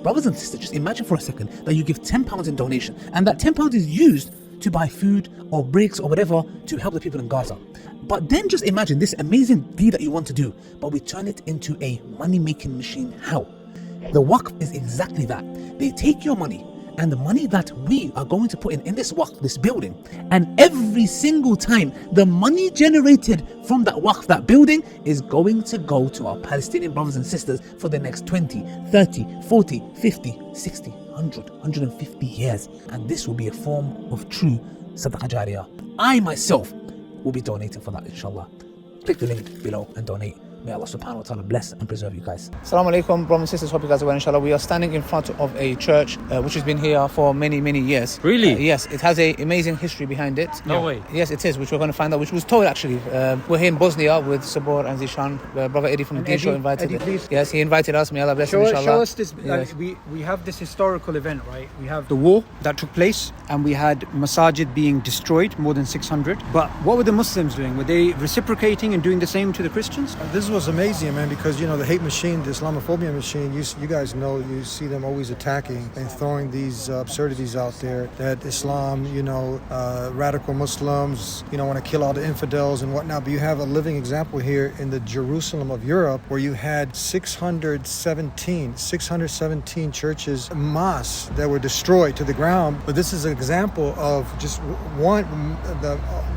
Brothers and sisters, just imagine for a second that you give £10 in donation, and that £10 is used to buy food or bricks or whatever to help the people in Gaza. But then just imagine this amazing deed that you want to do, but we turn it into a money-making machine. How? The waqf is exactly that. They take your money, and the money that we are going to put in this waqf, this building, and every single time the money generated from that waqf, that building, is going to go to our Palestinian brothers and sisters for the next 20, 30, 40, 50, 60, 100, 150 years. And this will be a form of true sadaqah jariyah. I myself will be donating for that, inshallah. Click the link below and donate. May Allah subhanahu wa ta'ala bless and preserve you guys. Assalamu alaikum, brothers and sisters. Hope you guys are well, inshallah. We are standing in front of a church which has been here for many, many years. Really? Yes, it has an amazing history behind it. No way. Yes, it is, which we're going to find out, which was told actually. We're here in Bosnia with Sabor and Zishan. Brother Eddie from the Deen Show invited us. Yes, he invited us. May Allah bless him, inshallah. Show us this. Yes. We have this historical event, right? We have the war that took place, and we had masajid being destroyed, more than 600. But what were the Muslims doing? Were they reciprocating and doing the same to the Christians? This was amazing, man, because, you know, the hate machine, the Islamophobia machine, you guys know, you see them always attacking and throwing these absurdities out there that Islam, you know, radical Muslims, you know, want to kill all the infidels and whatnot. But you have a living example here in the Jerusalem of Europe where you had 617 churches, mosques that were destroyed to the ground. But this is an example of just one,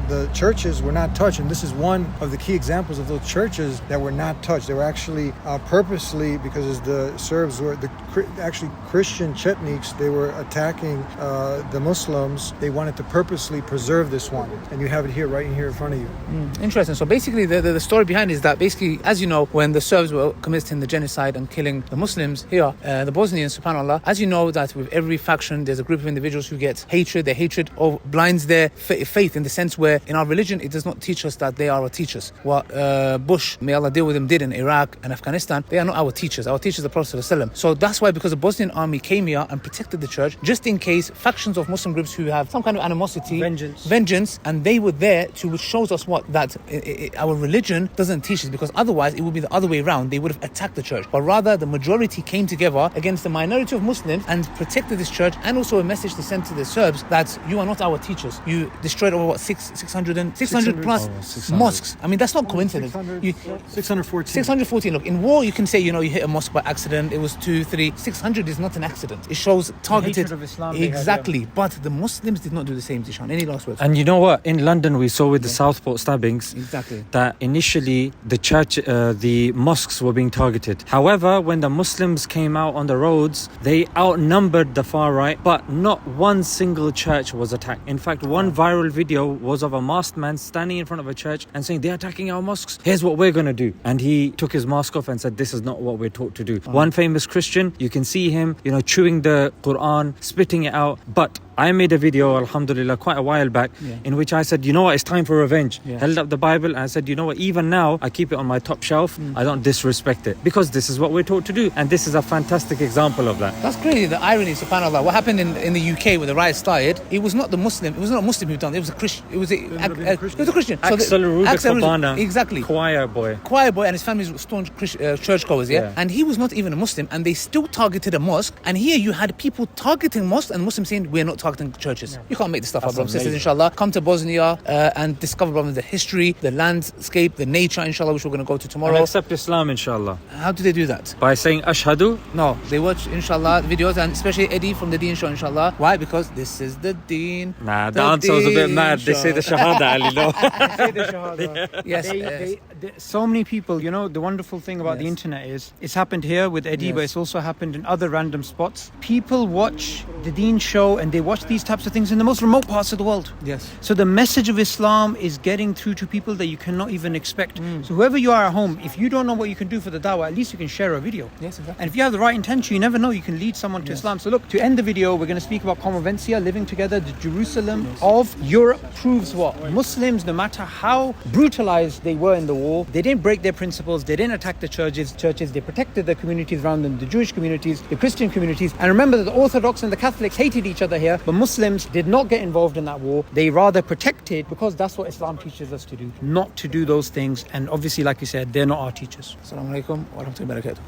the churches were not touched. And this is one of the key examples of those churches that were not touched. They were actually purposely, because the Serbs were actually Christian Chetniks, they were attacking the Muslims. They wanted to purposely preserve this one, and you have it here, right in here in front of you. Interesting. So basically the story behind it is that basically, as you know, when the Serbs were committing the genocide and killing the Muslims here, the Bosnians, subhanAllah, as you know that with every faction there's a group of individuals who get hatred. Their hatred blinds their faith, in the sense where in our religion it does not teach us that they are our teachers. What Bush, may Allah deal with him, did in Iraq and Afghanistan, they are not our teachers. Our teachers are the Prophet ﷺ. So that's why, because the Bosnian army came here and protected the church, just in case factions of Muslim groups who have some kind of animosity, vengeance, and they were there to, which shows us what, that our religion doesn't teach us, because otherwise it would be the other way around. They would have attacked the church, but rather the majority came together against the minority of Muslims and protected this church, and also a message to send to the Serbs that you are not our teachers. You destroyed over what, 600 plus mosques. I mean, that's not coincidence. 614. Look, in war you can say, you know, you hit a mosque by accident, it was 2, 3. 600 is not an accident. It shows targeted. Hatred of Islam exactly. But the Muslims did not do the same. Zishan, any last words? And you know what? In London, we saw with the Southport stabbings, exactly, that initially the church, the mosques were being targeted. However, when the Muslims came out on the roads, they outnumbered the far right, but not one single church was attacked. In fact, one viral video was of a masked man standing in front of a church and saying, they're attacking our mosques. Here's what we're going to do. And he took his mask off and said, this is not what we're taught to do. One famous Christian, you can see him, you know, chewing the Quran, spitting it out. But I made a video, alhamdulillah, quite a while back, in which I said, you know what, it's time for revenge. Held up the Bible and I said, you know what, even now I keep it on my top shelf. I don't disrespect it, because this is what we're taught to do. And this is a fantastic example of that. That's crazy, the irony, subhanAllah. What happened in the UK when the riots started, it was not a Muslim who done it, it was a Christian. It was a Christian. Axel Rubik, exactly. Choir boy And his family was staunch churchgoers, and he was not even a Muslim, and they still targeted a mosque. And here you had people targeting mosques and Muslims saying, we're not targeting churches. You can't make this stuff up, brothers and sisters, inshallah. Come to Bosnia and discover, brothers, the history, the landscape, the nature, inshallah, which we're going to go to tomorrow. And accept Islam, inshallah. How do they do that? By saying Ashhadu? No, they watch, inshallah, videos, and especially Eddie from the Deen Show, inshallah. Why? Because this is the Deen. Nah, the answer was a bit mad. They say the Shahada, Ali, no? They say the Shahada. Yes. So many people, you know, the wonderful thing about the internet is, it's happened here with Eddie, but it's also happened in other random spots. People watch the Deen Show and they watch these types of things in the most remote parts of the world. Yes. So the message of Islam is getting through to people that you cannot even expect. So whoever you are at home, if you don't know what you can do for the dawah, at least you can share a video. Yes, exactly. And if you have the right intention, you never know, you can lead someone to Islam. So look, to end the video, we're going to speak about convivencia, living together. The Jerusalem of Europe proves what? Muslims, no matter how brutalized they were in the war, war. They didn't break their principles. They didn't attack the churches. They protected the communities around them, the Jewish communities, the Christian communities. And remember that the Orthodox and the Catholics hated each other here, but Muslims did not get involved in that war. They rather protected, because that's what Islam teaches us to do, not to do those things. And obviously, like you said, they're not our teachers. Assalamu alaikum wa rahmatullahi wa barakatuh.